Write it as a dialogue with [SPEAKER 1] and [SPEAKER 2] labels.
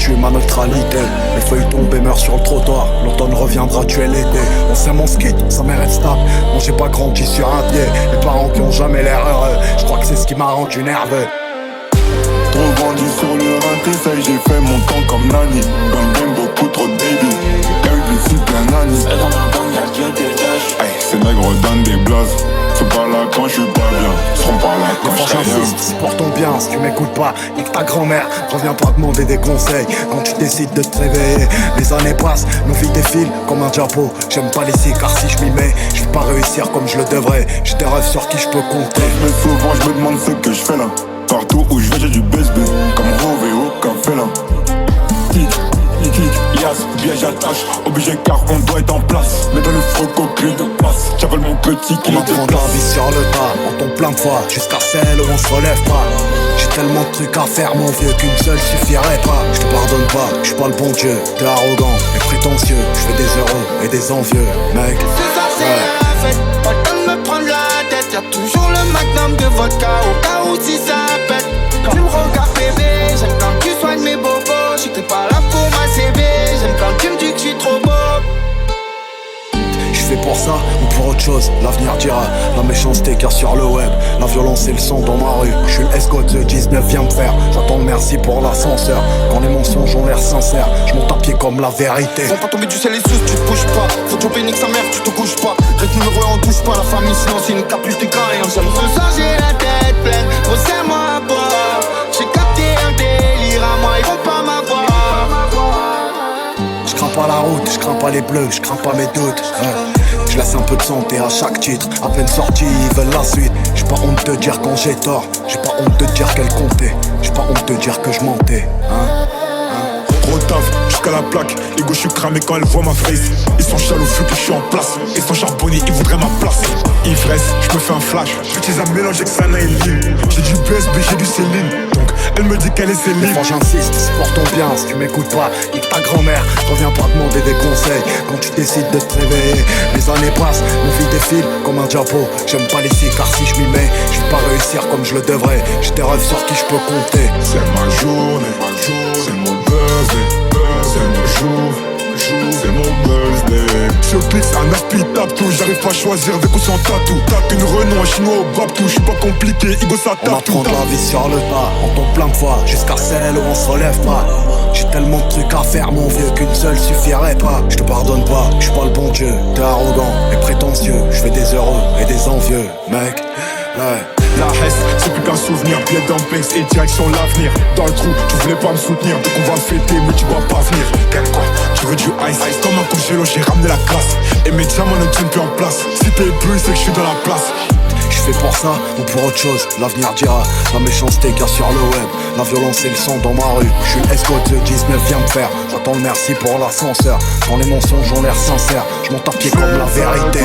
[SPEAKER 1] suis ma neutralité. Les feuilles tombent et meurent sur le trottoir. L'automne reviendra tuer l'été. On sait mon skit, sa mère est stable. Moi j'ai pas grandi sur un pied. Les parents qui ont jamais l'air heureux. Je crois que c'est ce qui m'a rendu nerveux.
[SPEAKER 2] Trop grandi sur le rinté, ça y est, j'ai fait mon temps comme Nani. Dans le game, beaucoup trop de baby. Avec les filles plein Nani.
[SPEAKER 3] Et dans ma bande y'a que des lâches.
[SPEAKER 2] Hey, ces nègres donnent des blazes. C'est pas là quand je suis pas bien. Seront pas là quand je serai bien.
[SPEAKER 1] C'est pour ton bien, si tu m'écoutes pas, nique ta grand-mère. Reviens pas demander des conseils quand tu décides de te réveiller. Les années passent, nos vies défilent comme un diapo. J'aime pas les car si je m'y mets, je vais pas réussir comme je le devrais. J'ai des rêves sur qui je peux compter.
[SPEAKER 2] Mais souvent je me demande ce que je fais là. Partout où je vais j'ai du BSB. Comme Rove et au café là. Clic, yas, bien j'attache. Obligé car on doit être en place. Mais dans le froc au clé de passe. J'appelle mon petit qui
[SPEAKER 1] On apprend la vie sur le tas, on tombe plein de fois jusqu'à celle où on se relève pas. J'ai tellement de trucs à faire mon vieux qu'une seule suffirait pas. Je te pardonne pas, je suis pas le bon Dieu. T'es arrogant et prétentieux, je fais des heureux et des envieux, mec.
[SPEAKER 3] C'est ça, c'est la fête. Pas le temps de me prendre la tête. Y'a toujours le magnum de vodka au cas où si ça pète. Tu me regardes bébé, j'aime quand tu soignes mes bobos. J'étais pas là pour ma CV, j'aime quand tu me dis que je suis trop beau.
[SPEAKER 1] Je fais pour ça ou pour autre chose, l'avenir dira. La méchanceté qu'il y a sur le web, la violence et le son dans ma rue. Je suis le escort de 19 vient me faire. J'attends le merci pour l'ascenseur. Quand les mensonges ont l'air sincères, je monte à pied comme la vérité.
[SPEAKER 3] Vont pas tomber du ciel et sous, tu te bouges pas. Faut que nique sa mère, tu te couches pas. Reste numéro 1, on touche pas. La famille sinon c'est une capuche des gars et on j'aime. Ce soir j'ai la tête pleine, resserre-moi à boire. J'ai capté un délire à moi, ils vont pas m'avoir.
[SPEAKER 1] Je crains pas la route, je crains pas les bleus, je crains pas mes doutes. Je laisse un peu de santé à chaque titre. À peine sorti, ils veulent la suite. J'ai pas honte de dire quand j'ai tort. J'ai pas honte de dire qu'elle comptait. J'ai pas honte de dire que je mentais.
[SPEAKER 2] Gros taf, jusqu'à la plaque. Les gauches, je suis cramé quand elles voient ma face. Ils sont chaloux, vu que je suis en place. Ils sont charbonnés, ils voudraient ma place. Ivresse, je me fais un flash. J'utilise un mélange avec Sana et Lille. J'ai du BSB, j'ai du Céline. Donc elle me dit qu'elle est Céline.
[SPEAKER 1] Quand j'insiste, c'est pour ton bien. Si tu m'écoutes pas, nique ta grand-mère. Reviens pas demander des conseils quand tu décides de te réveiller. Les années passent, nos vies défilent comme un diapo. J'aime pas les car si je m'y mets, je vais pas réussir comme je le devrais. J'ai des rêves sur qui je peux compter.
[SPEAKER 2] C'est ma journée, c'est mon c'est mon jour, c'est mon birthday. Je glisse un aspitable tout, j'arrive pas à choisir des coups sans tatou. Tape une Renault, un chinois au bab tout, je suis pas compliqué, Igo ça
[SPEAKER 1] On
[SPEAKER 2] tape tout.
[SPEAKER 1] apprend la vie sur le tas, on tombe plein de fois jusqu'à celle où on se relève pas. J'ai tellement de trucs à faire mon vieux qu'une seule suffirait pas. Je te pardonne pas, je suis pas le bon Dieu. T'es arrogant et prétentieux, je fais des heureux et des envieux, mec. Ouais.
[SPEAKER 2] La Hesse, c'est plus qu'un souvenir, pied dans place et direction l'avenir. Dans le trou, tu voulais pas me soutenir, donc on va fêter mais tu vas pas venir. Quel quoi, tu veux du ice, comme un congélo, j'ai ramené la classe. Et mes diamants ne tiennent plus en place, si t'es bleu c'est que je suis dans la place.
[SPEAKER 1] Je fais pour ça ou pour autre chose, l'avenir dira. La méchanceté qu'il y a sur le web, la violence et le sang dans ma rue. Je suis le escort de 19 vient me faire. J'attends le merci pour l'ascenseur. Quand les mensonges ont l'air sincères, je monte à pied comme la vérité.